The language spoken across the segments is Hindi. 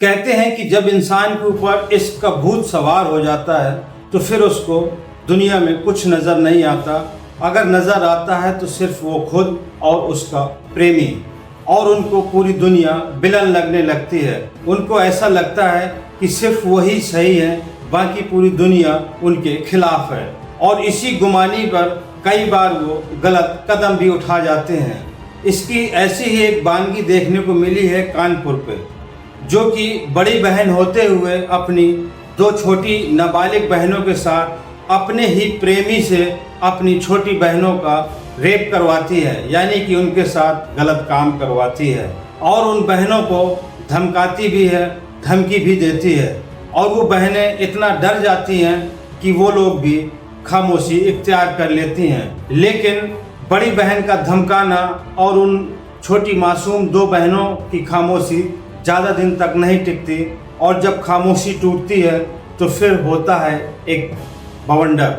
कहते हैं कि जब इंसान के ऊपर इश्क का भूत सवार हो जाता है तो फिर उसको दुनिया में कुछ नज़र नहीं आता। अगर नज़र आता है तो सिर्फ वो खुद और उसका प्रेमी, और उनको पूरी दुनिया विलन लगने लगती है। उनको ऐसा लगता है कि सिर्फ वही सही है, बाकी पूरी दुनिया उनके खिलाफ है। और इसी गुमानी पर कई बार वो गलत कदम भी उठा जाते हैं। इसकी ऐसी ही एक वानगी देखने को मिली है कानपुर पे, जो कि बड़ी बहन होते हुए अपनी दो छोटी नाबालिग बहनों के साथ अपने ही प्रेमी से अपनी छोटी बहनों का रेप करवाती है, यानी कि उनके साथ गलत काम करवाती है और उन बहनों को धमकाती भी है, धमकी भी देती है। और वो बहनें इतना डर जाती हैं कि वो लोग भी खामोशी इख्तियार कर लेती हैं। लेकिन बड़ी बहन का धमकाना और उन छोटी मासूम दो बहनों की खामोशी ज़्यादा दिन तक नहीं टिकती, और जब खामोशी टूटती है तो फिर होता है एक बवंडर।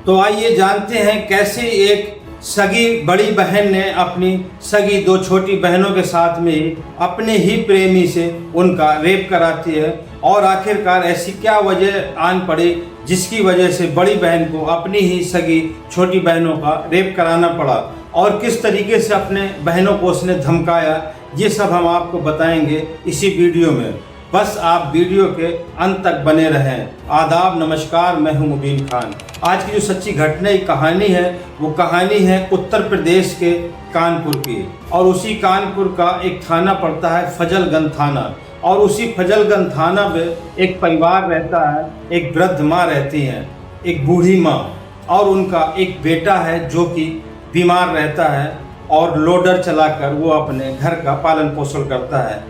तो आइए जानते हैं कैसे एक सगी बड़ी बहन ने अपनी सगी दो छोटी बहनों के साथ में ही अपने ही प्रेमी से उनका रेप कराती है, और आखिरकार ऐसी क्या वजह आन पड़ी जिसकी वजह से बड़ी बहन को अपनी ही सगी छोटी बहनों का रेप कराना पड़ा, और किस तरीके से अपने बहनों को उसने धमकाया। ये सब हम आपको बताएंगे इसी वीडियो में। बस आप वीडियो के अंत तक बने रहें। आदाब, नमस्कार, मैं हूं मुबीन खान। आज की जो सच्ची घटना की कहानी है वो कहानी है उत्तर प्रदेश के कानपुर की, और उसी कानपुर का एक थाना पड़ता है फजलगंज थाना, और उसी फजलगंज थाना में एक परिवार रहता है। एक वृद्ध माँ रहती हैं, एक बूढ़ी माँ, और उनका एक बेटा है जो कि बीमार रहता है और लोडर चलाकर वो अपने घर का पालन पोषण करता है।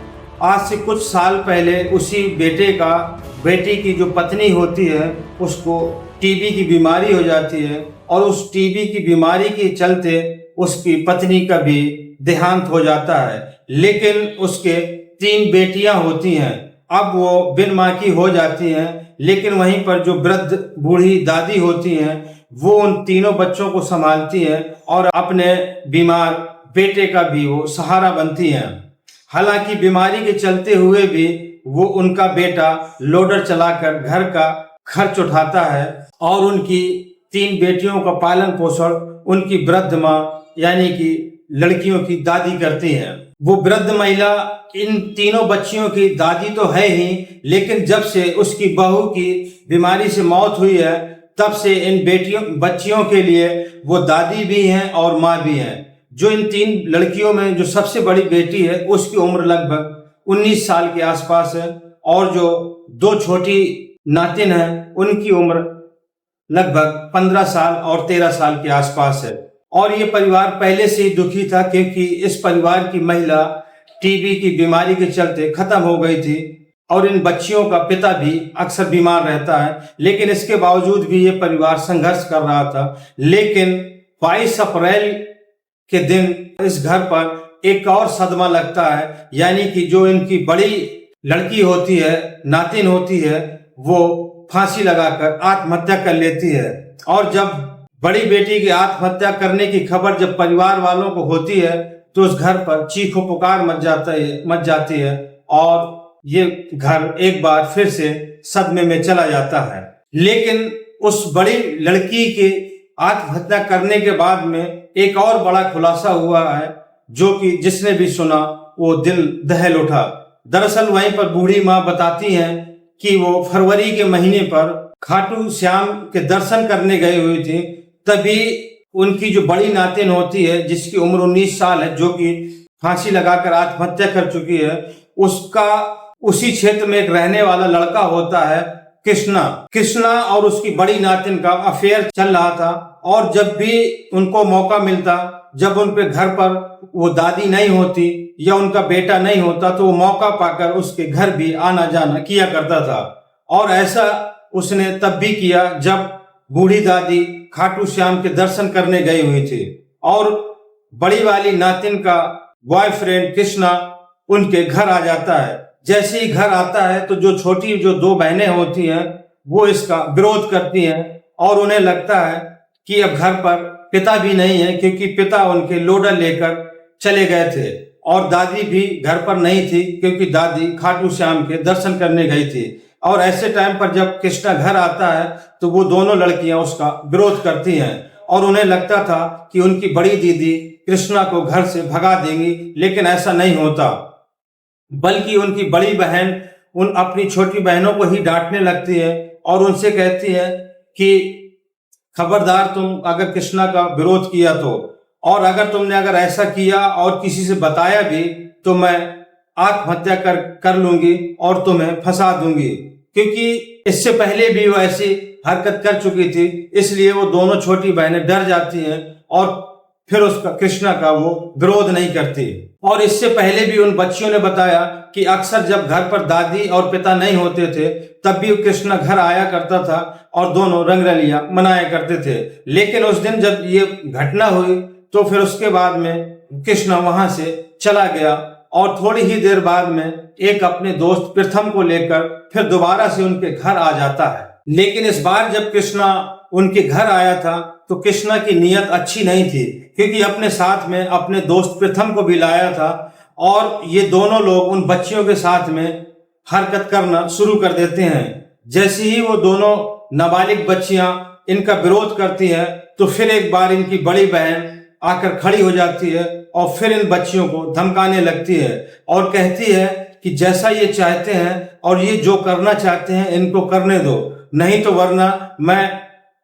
आज से कुछ साल पहले उसी बेटी की जो पत्नी होती है उसको टीबी की बीमारी हो जाती है, और उस टीबी की बीमारी के चलते उसकी पत्नी का भी देहांत हो जाता है। लेकिन उसके 3 बेटियां होती हैं। अब वो बिन माँ की हो जाती हैं, लेकिन वहीं पर जो वृद्ध बूढ़ी दादी होती हैं वो उन तीनों बच्चों को संभालती हैं और अपने बीमार बेटे का भी वो सहारा बनती हैं। हालांकि बीमारी के चलते हुए भी वो उनका बेटा लोडर चलाकर घर का खर्च उठाता है, और उनकी 3 बेटियों का पालन पोषण उनकी वृद्ध माँ यानी कि लड़कियों की दादी करती है। वो वृद्ध महिला इन तीनों बच्चियों की दादी तो है ही, लेकिन जब से उसकी बहू की बीमारी से मौत हुई है तब से इन बच्चियों के लिए वो दादी भी हैं और माँ भी हैं। जो इन 3 लड़कियों में जो सबसे बड़ी बेटी है उसकी उम्र लगभग 19 साल के आसपास है, और जो 2 छोटी नातिन हैं उनकी उम्र लगभग 15 साल और 13 साल के आसपास है। और ये परिवार पहले से ही दुखी था, क्योंकि इस परिवार की महिला टीबी की बीमारी के चलते खत्म हो गई थी, और इन बच्चियों का पिता भी अक्सर बीमार रहता है। लेकिन इसके बावजूद भी ये परिवार संघर्ष कर रहा था। लेकिन 22 अप्रैल के दिन इस घर पर एक और सदमा लगता है, यानी कि जो इनकी बड़ी लड़की होती है, नातिन होती है, वो फांसी लगाकर आत्महत्या कर लेती है। और जब बड़ी बेटी की आत्महत्या करने की खबर जब परिवार वालों को होती है तो उस घर पर चीखों पुकार मच जाती है, और ये घर एक बार फिर से सदमे में चला जाता है। लेकिन उस बड़ी लड़की के आत्महत्या करने के बाद में एक और बड़ा खुलासा हुआ है, जो कि जिसने भी सुना वो दिल दहल उठा। दरअसल वहीं पर बूढ़ी माँ बताती हैं कि वो फरवरी के महीने पर खाटू श्याम के दर्शन करने गई हुई थी। तभी उनकी जो बड़ी नातिन होती है जिसकी उम्र 19 साल है, जो कि फांसी लगाकर आत्महत्या कर चुकी है, उसका उसी क्षेत्र में एक रहने वाला लड़का होता है कृष्णा, और उसकी बड़ी नातिन का अफेयर चल रहा था। और जब भी उनको मौका मिलता, जब उन पे घर पर वो दादी नहीं होती या उनका बेटा नहीं होता, तो वो मौका पाकर उसके घर भी आना जाना किया करता था। और ऐसा उसने तब भी किया जब बूढ़ी दादी खाटू श्याम के दर्शन करने गई हुई थी, और बड़ी वाली नातिन का बॉयफ्रेंड कृष्णा उनके घर आ जाता है। जैसे ही घर आता है तो जो छोटी 2 बहनें होती हैं वो इसका विरोध करती हैं, और उन्हें लगता है कि अब घर पर पिता भी नहीं है, क्योंकि पिता उनके लोडर लेकर चले गए थे। और दादी भी घर पर नहीं थी क्योंकि दादी खाटू श्याम के दर्शन करने गई थी। और ऐसे टाइम पर जब कृष्णा घर आता है तो वो दोनों लड़कियां उसका विरोध करती हैं और उन्हें लगता था कि उनकी बड़ी दीदी कृष्णा को घर से भगा देंगी, लेकिन ऐसा नहीं होता, बल्कि उनकी बड़ी बहन उन अपनी छोटी बहनों को ही डांटने लगती है और उनसे कहती है कि खबरदार तुम अगर कृष्णा का विरोध किया तो, और अगर तुमने ऐसा किया और किसी से बताया भी तो मैं आत्महत्या कर लूंगी और तुम्हें फंसा दूंगी, क्योंकि इससे पहले भी वो ऐसी हरकत कर चुकी थी। इसलिए वो दोनों छोटी बहनें डर जाती हैं और फिर उसका कृष्णा का वो विरोध नहीं करती। और इससे पहले भी उन बच्चियों ने बताया कि अक्सर जब घर पर दादी और पिता नहीं होते थे तब भी कृष्णा घर आया करता था और दोनों रंगरलियां मनाया करते थे। लेकिन उस दिन जब ये घटना हुई तो फिर उसके बाद में कृष्णा वहां से चला गया और थोड़ी ही देर बाद में एक अपने दोस्त प्रथम को लेकर फिर दोबारा से उनके घर आ जाता है। लेकिन इस बार जब कृष्णा उनके घर आया था तो कृष्णा की नीयत अच्छी नहीं थी, क्योंकि अपने साथ में अपने दोस्त प्रथम को भी लाया था और ये दोनों लोग उन बच्चियों के साथ में हरकत करना शुरू कर देते हैं। जैसे ही वो दोनों नाबालिग बच्चियां इनका विरोध करती हैं तो फिर एक बार इनकी बड़ी बहन आकर खड़ी हो जाती है और फिर इन बच्चियों को धमकाने लगती है और कहती है कि जैसा ये चाहते हैं और ये जो करना चाहते हैं इनको करने दो, नहीं तो वरना मैं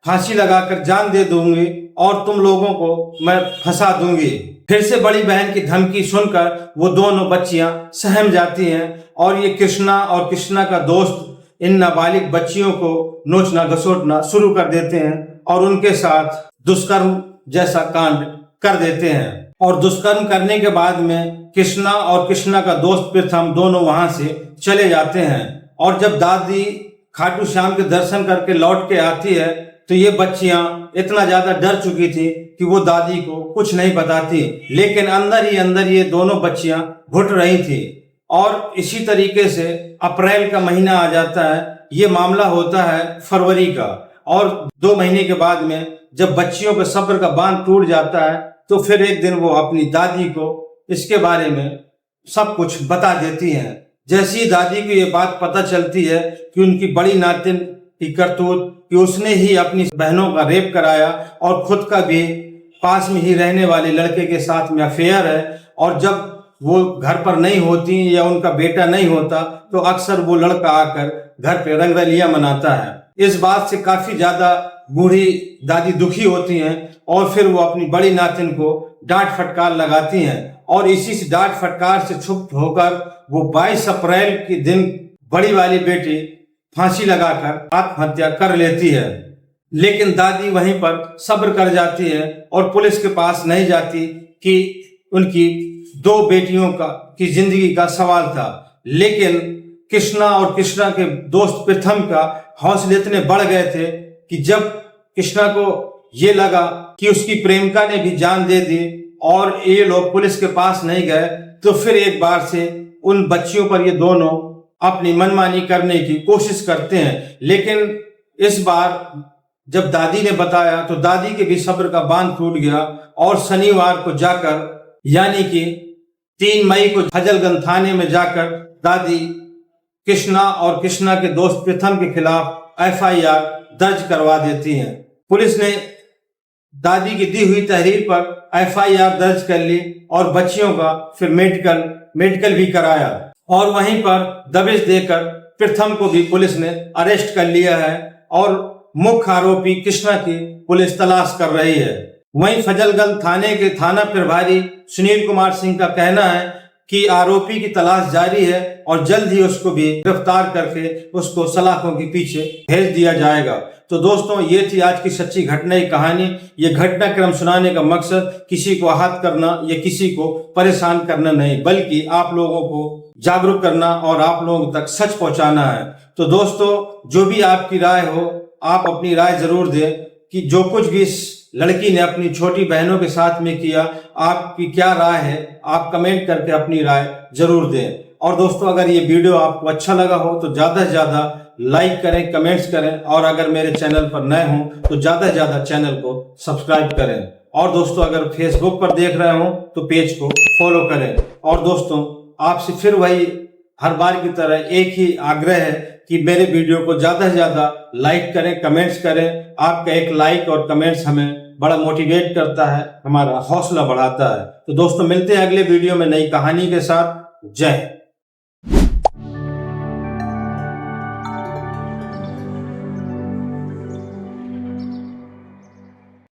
फांसी लगाकर जान दे दूंगी और तुम लोगों को मैं फंसा दूंगी। फिर से बड़ी बहन की धमकी सुनकर वो दोनों बच्चियां सहम जाती हैं और ये कृष्णा और कृष्णा का दोस्त इन नाबालिग बच्चियों को नोचना घसोटना शुरू कर देते हैं और उनके साथ दुष्कर्म जैसा कांड कर देते हैं। और दुष्कर्म करने के बाद में कृष्णा और कृष्णा का दोस्त प्रथम दोनों वहां से चले जाते हैं। और जब दादी खाटू श्याम के दर्शन करके लौट के आती है तो ये बच्चियां इतना ज्यादा डर चुकी थी कि वो दादी को कुछ नहीं बताती, लेकिन अंदर ही अंदर ये दोनों बच्चियां घुट रही थी। और इसी तरीके से अप्रैल का महीना आ जाता है। ये मामला होता है फरवरी का, और 2 महीने के बाद में जब बच्चियों के सब्र का बांध टूट जाता है तो फिर एक दिन वो अपनी दादी को इसके बारे में सब कुछ बता देती हैं। जैसी ही दादी को ये बात पता चलती है कि उनकी बड़ी नातिन की करतूत कि उसने ही अपनी बहनों का रेप कराया और खुद का भी पास में ही रहने वाले लड़के के साथ में अफेयर है, और जब वो घर पर नहीं होती या उनका बेटा नहीं होता तो अक्सर वो लड़का आकर घर पे रंगरलियां मनाता है। इस बात से काफी ज्यादा बूढ़ी दादी दुखी होती हैं और फिर वो अपनी बड़ी नातिन को डांट फटकार लगाती हैं और इसी से डांट फटकार से चुप होकर वो 22 अप्रैल के दिन बड़ी वाली बेटी फांसी लगाकर आत्महत्या कर लेती है। लेकिन दादी वहीं पर सब्र कर जाती है और पुलिस के पास नहीं जाती कि उनकी 2 बेटियों की जिंदगी का सवाल था। लेकिन कृष्णा और कृष्णा के दोस्त प्रथम का हौसले इतने बढ़ गए थे कि जब कृष्णा को ये लगा कि उसकी प्रेमिका ने भी जान दे दी और ये लोग पुलिस के पास नहीं गए तो फिर एक बार से उन बच्चियों पर ये दोनों अपनी मनमानी करने की कोशिश करते हैं। लेकिन इस बार जब दादी ने बताया तो दादी के भी सब्र का बांध टूट गया और शनिवार को जाकर यानी कि 3 मई को हजलगंज थाने में जाकर दादी कृष्णा और कृष्णा के दोस्त प्रथम के खिलाफ FIR दर्ज करवा देती हैं। पुलिस ने दादी की दी हुई तहरीर पर FIR दर्ज कर ली और बच्चियों का फिर मेडिकल भी कराया और वहीं पर दबिश देकर प्रथम को भी पुलिस ने अरेस्ट कर लिया है और मुख्य आरोपी कृष्णा की पुलिस तलाश कर रही है। वहीं फजलगंज थाने के थाना प्रभारी सुनील कुमार सिंह का कहना है कि आरोपी की तलाश जारी है और जल्द ही उसको भी गिरफ्तार करके उसको सलाखों के पीछे भेज दिया जाएगा। तो दोस्तों, ये थी आज की सच्ची घटना की कहानी। ये घटनाक्रम सुनाने का मकसद किसी को आहत करना या किसी को परेशान करना नहीं, बल्कि आप लोगों को जागरूक करना और आप लोगों तक सच पहुंचाना है। तो दोस्तों, जो भी आपकी राय हो, आप अपनी राय जरूर दें कि जो कुछ भी इस लड़की ने अपनी छोटी बहनों के साथ में किया, आपकी क्या राय है, आप कमेंट करके अपनी राय जरूर दें। और दोस्तों, अगर ये वीडियो आपको अच्छा लगा हो तो ज़्यादा से ज़्यादा लाइक करें, कमेंट्स करें और अगर मेरे चैनल पर नए हों तो ज़्यादा से ज़्यादा चैनल को सब्सक्राइब करें। और दोस्तों अगर फेसबुक पर देख रहे हो तो पेज को फॉलो करें। और दोस्तों आपसे फिर वही हर बार की तरह एक ही आग्रह है कि मेरे वीडियो को ज़्यादा से ज़्यादा लाइक करें, कमेंट्स करें। आपका एक लाइक और कमेंट्स हमें बड़ा मोटिवेट करता है, हमारा हौसला बढ़ाता है। तो दोस्तों मिलते हैं अगले वीडियो में नई कहानी के साथ। जय हिंद।